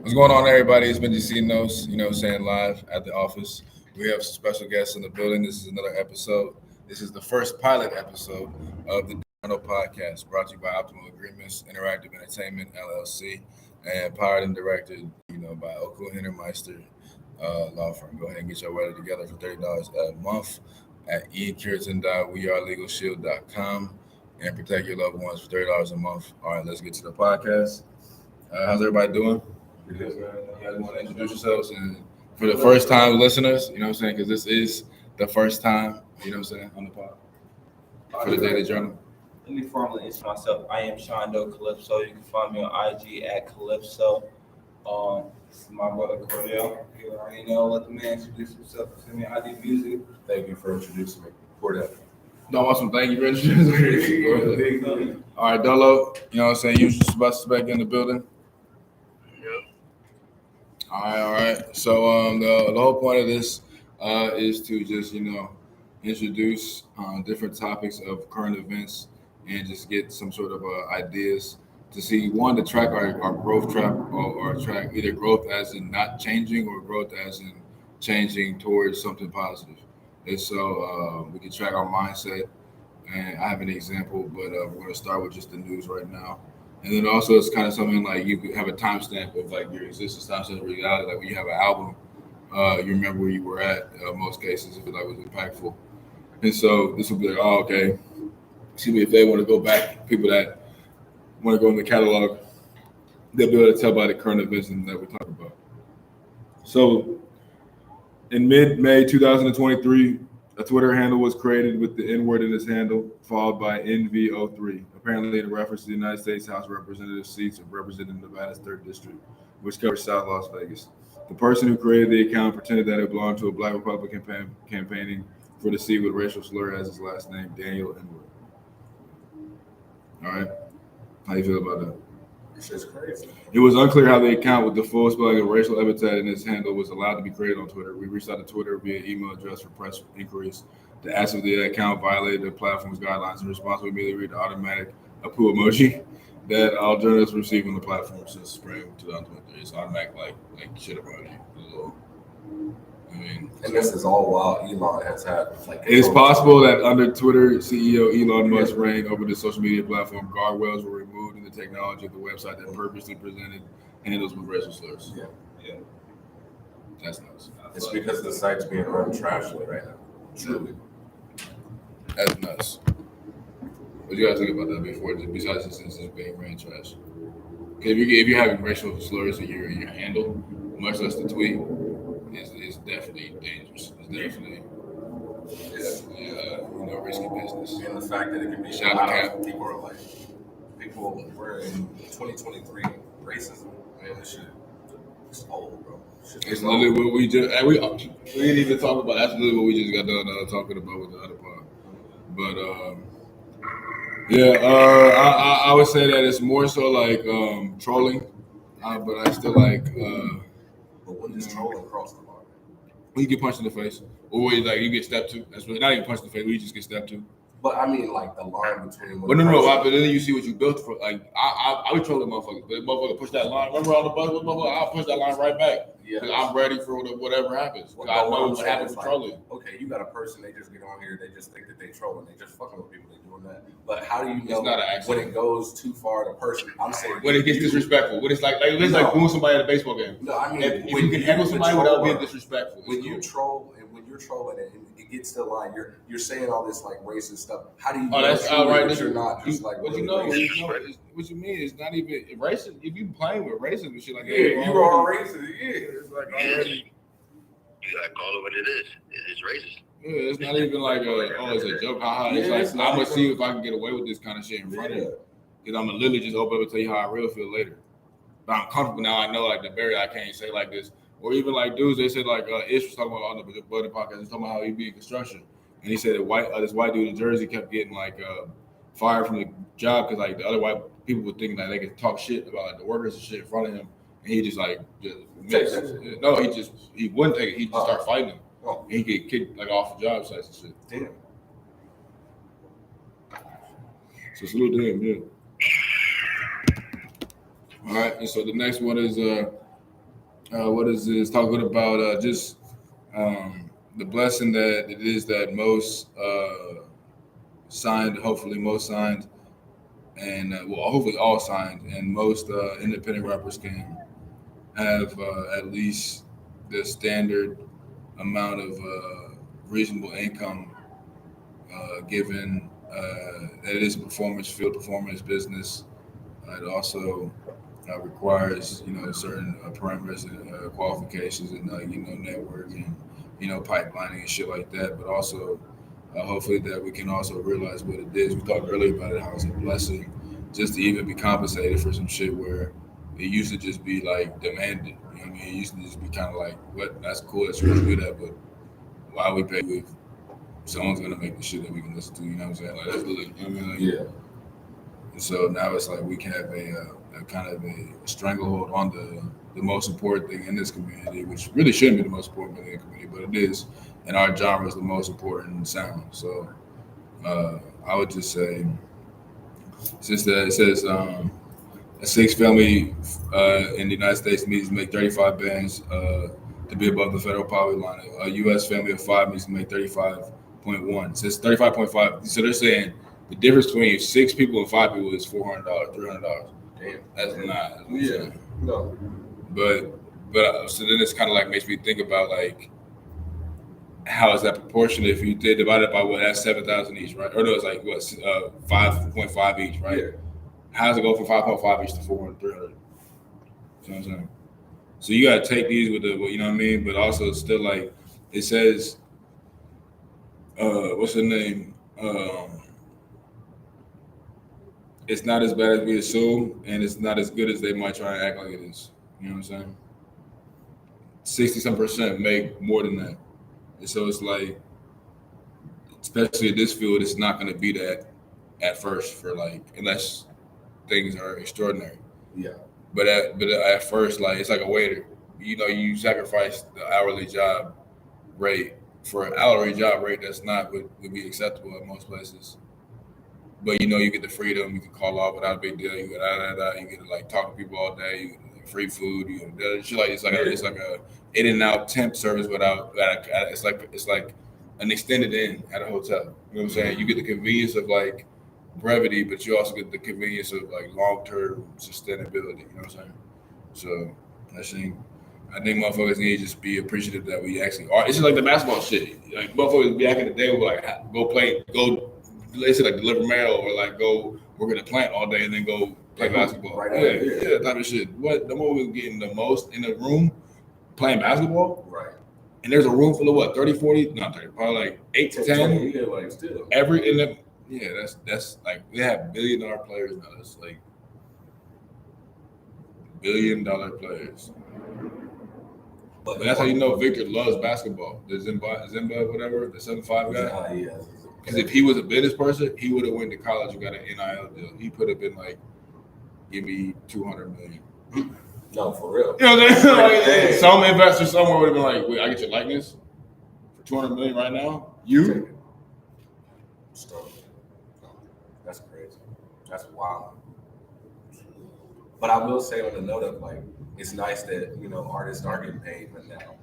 What's going on, everybody? It's Bengi Knows, saying live at the office. We have some special guests in the building. This is another episode. This is the first pilot episode of the NikaD.Lou podcast, brought to you by Optimal Agreements, Interactive Entertainment, LLC, and powered and directed, by Okul Hintermeister Law Firm. Go ahead and get your weather together for $30 a month at iancuritan.wearelegalshield.com and protect your loved ones for $30 a month. All right, let's get to the podcast. How's everybody doing? You guys want to introduce yourselves? And for the first time listeners, because this is the first time, on the pod for the Daily Journal. Let me formally introduce myself. I am Kaylypzo. You can find me on IG at Kaylypzo. This is my brother Cordell. You already know. Let the man introduce himself. To me, I do music. Thank you for introducing me. Cordell. No, awesome. Thank you for introducing me. All right, Dolo. Usual suspect in the building. All right. So the whole point of this is to just introduce different topics of current events and just get some sort of ideas to see, one, to track our growth track or track either growth as in not changing or growth as in changing towards something positive. And so we can track our mindset. And I have an example, but we're going to start with just the news right now. And then also it's kind of something like you could have a timestamp of like your existence, timestamp of reality. Like when you have an album, you remember where you were at. Most cases, if it was impactful. And so this will be like, oh, okay. See me if they want to go back. People that want to go in the catalog, they'll be able to tell by the current events that we're talking about. So in mid-May 2023, a Twitter handle was created with the N-word in its handle, followed by NV03, apparently in reference to the United States House of Representatives seats of representing Nevada's 3rd District, which covers South Las Vegas. The person who created the account pretended that it belonged to a black Republican campaigning for the seat with racial slur as his last name, Daniel N-word. All right. How you feel about that? It's just crazy. It was unclear how the account with the full spelling of racial epithet in its handle was allowed to be created on Twitter. We reached out to Twitter via email address for press inquiries to ask if the account violated the platform's guidelines. In response, we immediately read the automatic Apu emoji that all journalists receive on the platform since spring 2023. It's automatic like shit emoji. And this is all while Elon has had it is possible that under Twitter CEO Elon Musk's reign over the social media platform, guardrails were removed in the technology of the website that purposely presented handles with racial slurs. Yeah. That's nuts. It's because the site's being run trashly right now. Truly. That's nuts. What do you guys think about that before, besides the sense of being ran trash? If you're having racial slurs in your handle, much less the tweet, it's definitely dangerous. It's definitely risky business. And the fact that it can be shout out to people are like, we're in 2023 racism. Man, this shit is old, bro. It's literally what we just we didn't even talk about. That's literally what we just got done talking about with the other part. But I would say that it's more so like trolling, but I still like. But when does trolling cross the line? When you get punched in the face, or you get stepped to. That's really not even punched in the face. You just get stepped to. But I mean, like the line between. But no. But then you see what you built for. Like I would troll the motherfuckers, but motherfucker push that line. Remember on the bus, I'll push that line right back. Yeah. I'm ready for whatever happens. I know what happens with trolling. Okay, you got a person. They just get on here. They just think that they trolling. They just fucking with people. They doing that. But how do you know when it goes too far? The person. I'm saying when it gets disrespectful. When it's like booing somebody at a baseball game. No, I mean if you can handle somebody without being disrespectful. When you troll and when you're trolling and it gets to the line, you're saying all this like racist stuff. How do you know that's outright that you're not just like what you know? What you mean? It's not even racist. If you playing with racism and shit like that, you are racist. Yeah, it's like already. You gotta call it what it is. It's racist. Yeah, it's not even like it's a joke. Haha. It's like I'm gonna see if I can get away with this kind of shit in front of you. Because I'm gonna literally just open up and tell you how I really feel later. But I'm comfortable now. I know like the barrier I can't say like this. Or even like dudes, they said like Ish was talking about on the Buddy podcast. He's talking about how he be in construction, and he said that this white dude in Jersey kept getting like fired from the job because like the other white people would think that they could talk shit about like the workers and shit in front of him, and he just missed. No, he wouldn't take it. He just start fighting them. And he get kicked like off the job sites and shit. Damn. So salute to him, yeah. All right, and so the next one is What is this? Talking about just the blessing that it is that most signed, hopefully most signed, and well, hopefully all signed, and most independent rappers can have at least the standard amount of reasonable income given that it is a performance field, performance business. It also requires certain parameters and qualifications and network and pipelining and shit like that. But also hopefully that we can also realize what it is. We talked earlier about it, how it's a blessing just to even be compensated for some shit where it used to just be like demanded. You know what I mean? It used to just be kind of like, what? That's cool. That's really good at, but why we pay you if someone's gonna make the shit that we can listen to? You know what I'm saying? Like that's literally, you know what I mean? Like, Yeah. and so now it's like we can have a kind of a stranglehold on the most important thing in this community, which really shouldn't be the most important thing in the community, but it is. And our genre is the most important sound. So I would just say, since it says a six family in the United States needs to make 35 bands to be above the federal poverty line. A U.S. family of five needs to make 35.1. It says 35.5. So they're saying the difference between six people and five people is $400, $300. Damn. That's not. Yeah. No. But so then it's kind of like makes me think about like how is that proportionate if you did divide it by what? That's 7,000 each, right? Or no, it's like what 5.5 each, right? Yeah. How does it go from 5.5 each to 400, 300? You know what I'm saying? So you got to take these with the, you know what I mean? But also it's still like, it says, what's the name? It's not as bad as we assume, and it's not as good as they might try and act like it is. You know what I'm saying? 60% make more than that. And so it's like, especially in this field, it's not going to be that at first for like, unless things are extraordinary. Yeah. But at first, like it's like a waiter. You sacrifice the hourly job rate for an hourly job rate that's not would be acceptable at most places. But you get the freedom. You can call off without a big deal. You get You get to like talk to people all day. You get like, free food. You get shit like it's like a in and out temp service without. It's like an extended in at a hotel. You know what I'm saying? You get the convenience of like brevity, but you also get the convenience of like long term sustainability. You know what I'm saying? So I think motherfuckers need to just be appreciative that we actually are. It's just like the basketball shit. Like motherfuckers back in the day were like go let's say like deliver mail or like go work at a plant all day and then go play basketball. Right. Yeah, type of shit. What the motherfuckers getting the most in the room playing basketball? Right. And there's a room full of what, 30, 40? Not 30, probably like 8 to 10. Yeah, like still. Every in the that's like they have $1 billion players now. That's like $1 billion players. But that's how you know Victor loves basketball. The Zimba, whatever, the 7'5" guy. Yeah. Because if he was a business person, he would have went to college and got an NIL deal. He could have been like, give me $200 million. No, for real. You know what I'm saying? Like, some investor somewhere would have been like, wait, I get your likeness for $200 million right now? You? That's crazy. That's wild. But I will say on the note of like, it's nice that artists are getting paid, but now